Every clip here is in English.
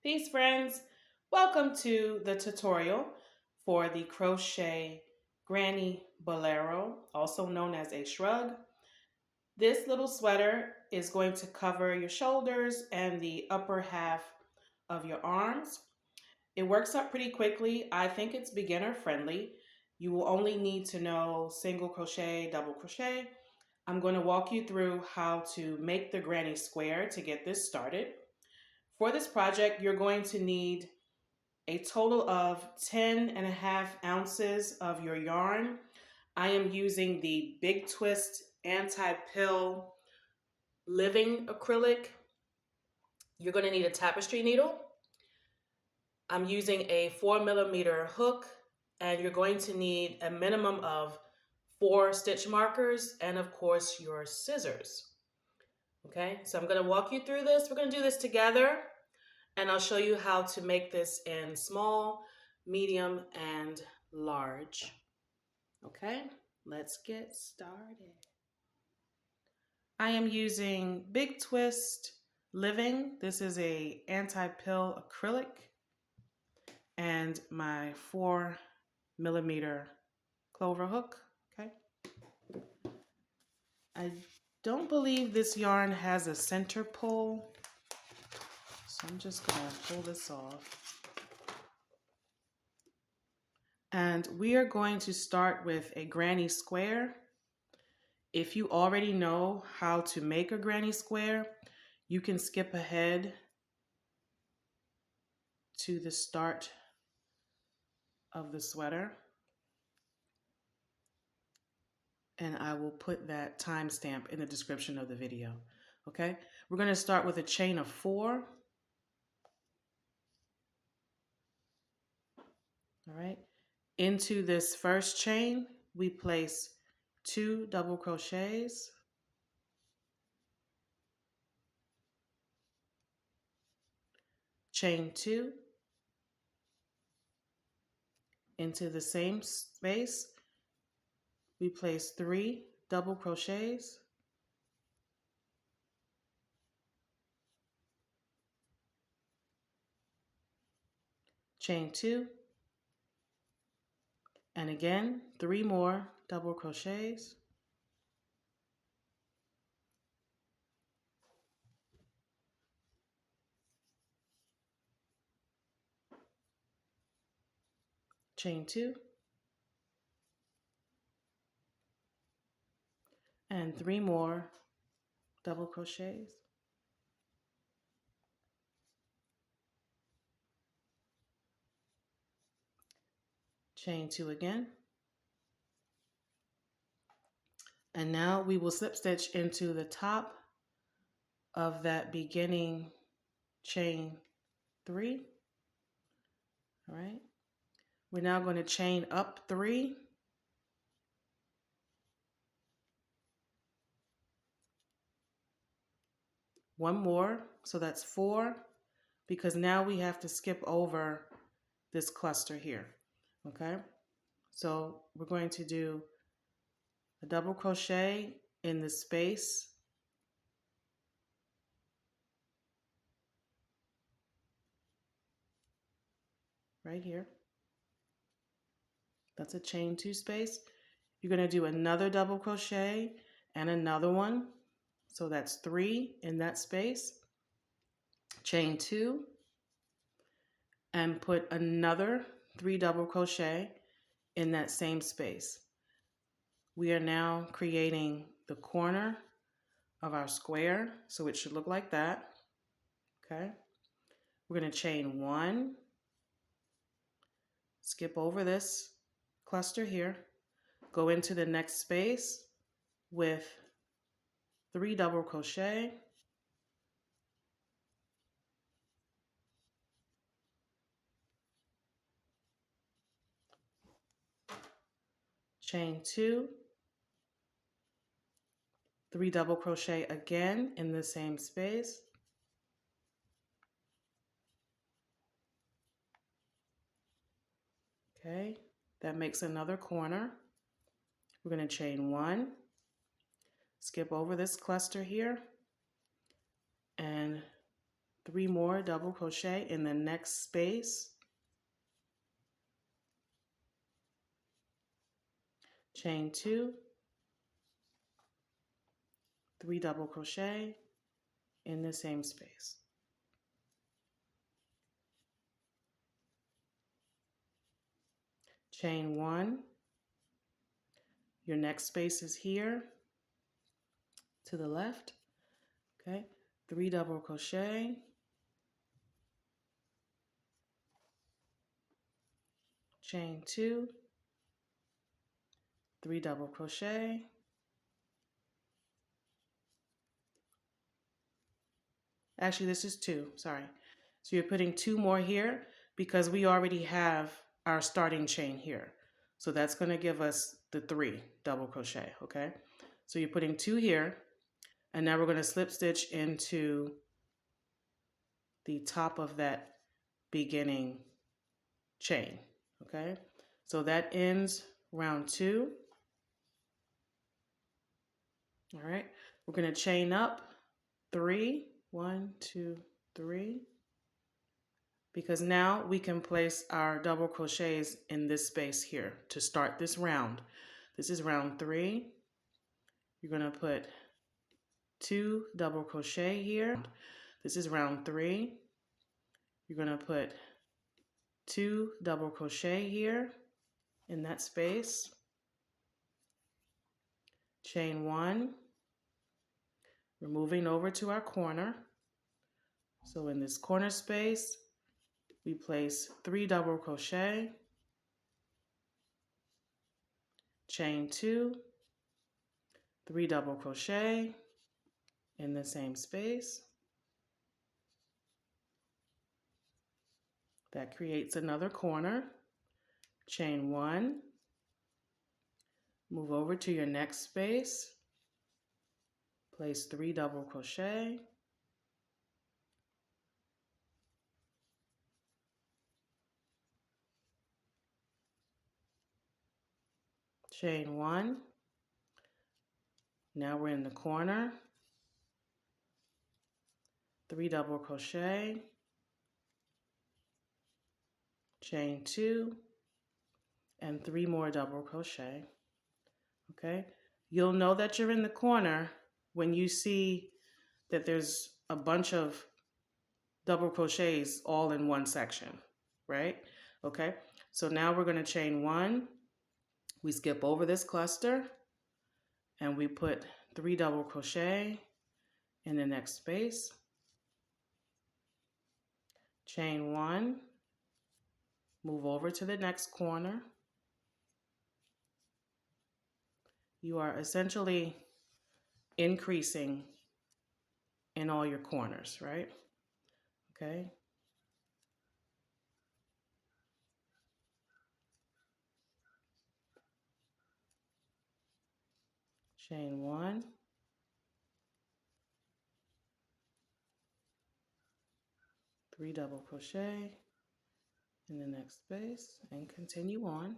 Peace friends, welcome to the tutorial for the crochet granny bolero, also known as a shrug. This little sweater is going to cover your shoulders and the upper half of your arms. It works up pretty quickly. I think it's beginner friendly. You will only need to know single crochet, double crochet. I'm going to walk you through how to make the granny square to get this started. For this project, you're going to need a total of 10.5 ounces of your yarn. I am using the Big Twist Anti-Pill Living Acrylic. You're going to need a tapestry needle. I'm using a 4mm hook, and you're going to need a minimum of 4 stitch markers and of course your scissors. Okay, so I'm going to walk you through this. We're going to do this together, and I'll show you how to make this in small, medium, and large. Okay, let's get started. I am using Big Twist Living. This is a anti-pill acrylic and my 4mm clover hook. Okay, I don't believe this yarn has a center pull, so I'm just gonna pull this off. And we are going to start with a granny square. If you already know how to make a granny square, you can skip ahead to the start of the sweater. And I will put that timestamp in the description of the video. Okay, we're going to start with a chain of 4. All right, into this first chain, we place 2 double crochets. Chain 2. Into the same space, we place 3 double crochets. Chain 2. And again, 3 more double crochets. Chain 2. And 3 more double crochets. Chain 2 again. And now we will slip stitch into the top of that beginning chain 3. All right. We're now going to chain up 3. One more, so that's 4, because now we have to skip over this cluster here. Okay, so we're going to do a double crochet in the space right here. That's a chain 2 space. You're going to do another double crochet and another one, so that's 3 in that space. Chain 2 and put another 3 double crochet in that same space. We are now creating the corner of our square, so it should look like that. Okay, we're going to chain 1, skip over this cluster here, go into the next space with 3 double crochet, chain 2, 3 double crochet again in the same space, okay, that makes another corner. We're going to chain 1, skip over this cluster here, and 3 more double crochet in the next space, chain 2, 3 double crochet in the same space. Chain 1, your next space is here to the left, okay? 3 double crochet, chain 2, 3 double crochet, actually this is 2, sorry. So you're putting 2 more here because we already have our starting chain here. So that's going to give us the 3 double crochet, okay? So you're putting 2 here, and now we're going to slip stitch into the top of that beginning chain, okay? So that ends round 2. All right, we're going to chain up 3, 1, 2, 3, because now we can place our double crochets in this space here to start this round. This is round 3. You're going to put 2 double crochet here. This is round 3. You're going to put 2 double crochet here in that space. Chain 1. We're moving over to our corner. So in this corner space, we place 3 double crochet, chain 2, 3 double crochet in the same space. That creates another corner. Chain 1, move over to your next space, place 3 double crochet, chain 1. Now we're in the corner, 3 double crochet, chain 2, and 3 more double crochet. Okay, you'll know that you're in the corner when you see that there's a bunch of double crochets all in one section, right? Okay, so now we're going to chain 1. We skip over this cluster and we put 3 double crochet in the next space. Chain 1, move over to the next corner. You are essentially increasing in all your corners, right? Okay. Chain 1. Three double crochet in the next space and continue on.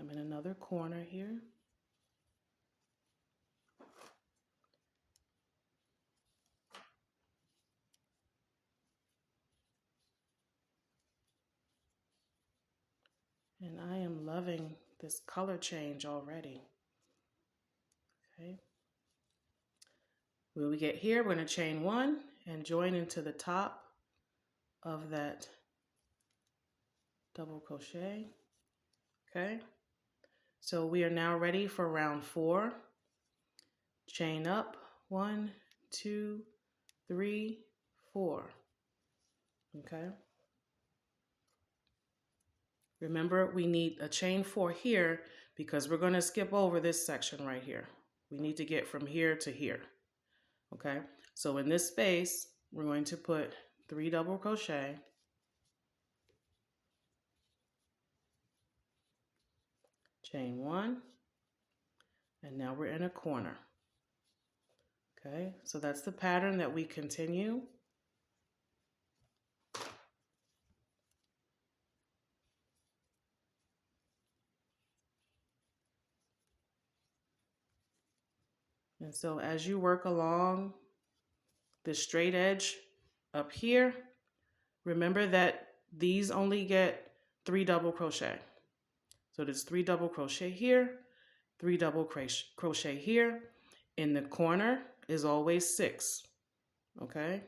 I'm in another corner here. And I am loving this color change already. Okay. When we get here, we're going to chain 1 and join into the top of that double crochet. Okay. So we are now ready for round 4. Chain up, 1, 2, 3, 4. Okay. Remember, we need a chain 4 here because we're going to skip over this section right here. We need to get from here to here. Okay, so in this space, we're going to put 3 double crochet, chain 1, and now we're in a corner. Okay, so that's the pattern that we continue. And so as you work along the straight edge up here. Remember that these only get 3 double crochet. So there's 3 double crochet here, 3 double crochet here. In the corner is always 6. Okay.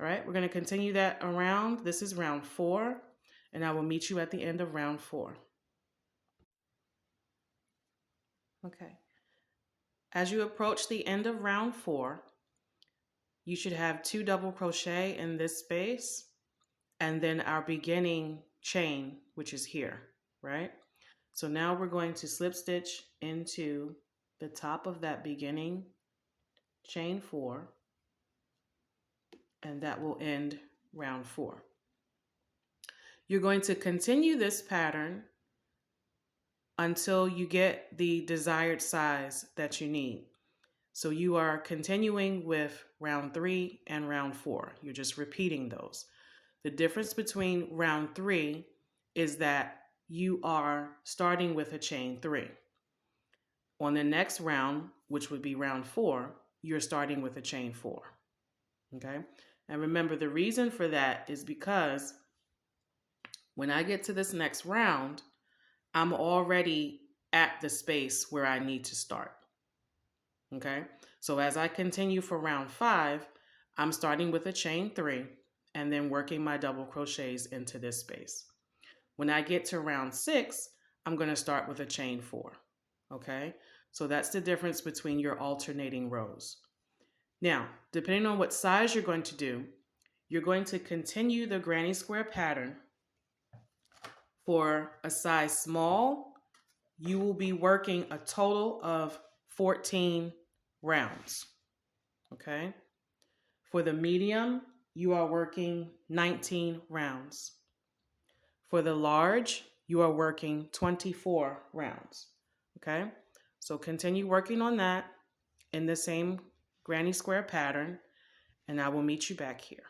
All right, we're going to continue that around. This is round 4, and I will meet you at the end of round 4. Okay. As you approach the end of round 4, you should have 2 double crochet in this space, and then our beginning chain, which is here, right? So now we're going to slip stitch into the top of that beginning chain 4, and that will end round 4. You're going to continue this pattern until you get the desired size that you need. So you are continuing with round 3 and round 4. You're just repeating those. The difference between round 3 is that you are starting with a chain 3. On the next round, which would be round 4, you're starting with a chain 4. Okay? And remember, the reason for that is because when I get to this next round, I'm already at the space where I need to start. Okay? So as I continue for round 5, I'm starting with a chain 3 and then working my double crochets into this space. When I get to round 6, I'm going to start with a chain 4. Okay? So that's the difference between your alternating rows. Now, depending on what size you're going to do, you're going to continue the granny square pattern. For a size small, you will be working a total of 14 rounds. Okay? For the medium, you are working 19 rounds. For the large, you are working 24 rounds. Okay? So continue working on that in the same granny square pattern, and I will meet you back here.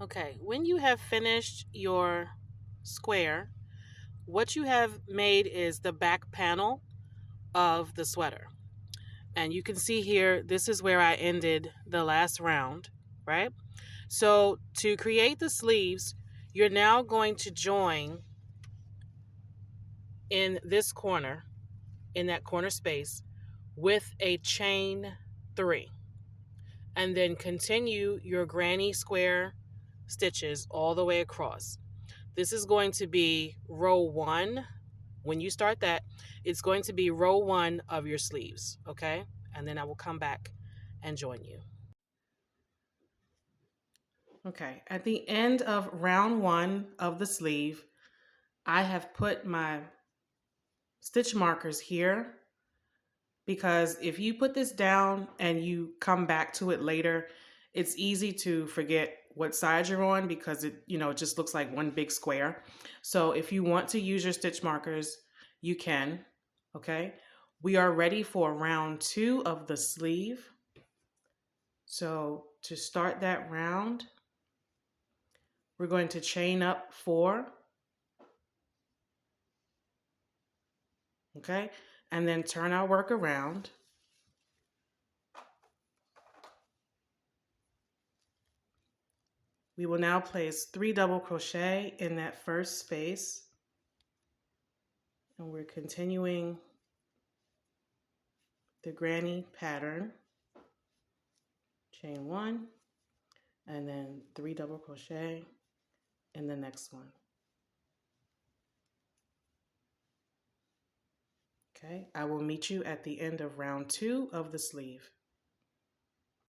Okay, when you have finished your square, what you have made is the back panel of the sweater. And you can see here, this is where I ended the last round, right? So to create the sleeves, you're now going to join in this corner, in that corner space, with a chain 3. And then continue your granny square stitches all the way across. This is going to be row 1. When you start that, it's going to be row 1 of your sleeves, okay? And then I will come back and join you. Okay, at the end of round 1 of the sleeve, I have put my stitch markers here because if you put this down and you come back to it later, it's easy to forget what side you're on because it just looks like one big square. So if you want to use your stitch markers, you can, okay? We are ready for round 2 of the sleeve. So to start that round, we're going to chain up 4, okay? And then turn our work around. We will now place 3 double crochet in that first space. And we're continuing the granny pattern. Chain 1, and then 3 double crochet in the next one. Okay, I will meet you at the end of round 2 of the sleeve.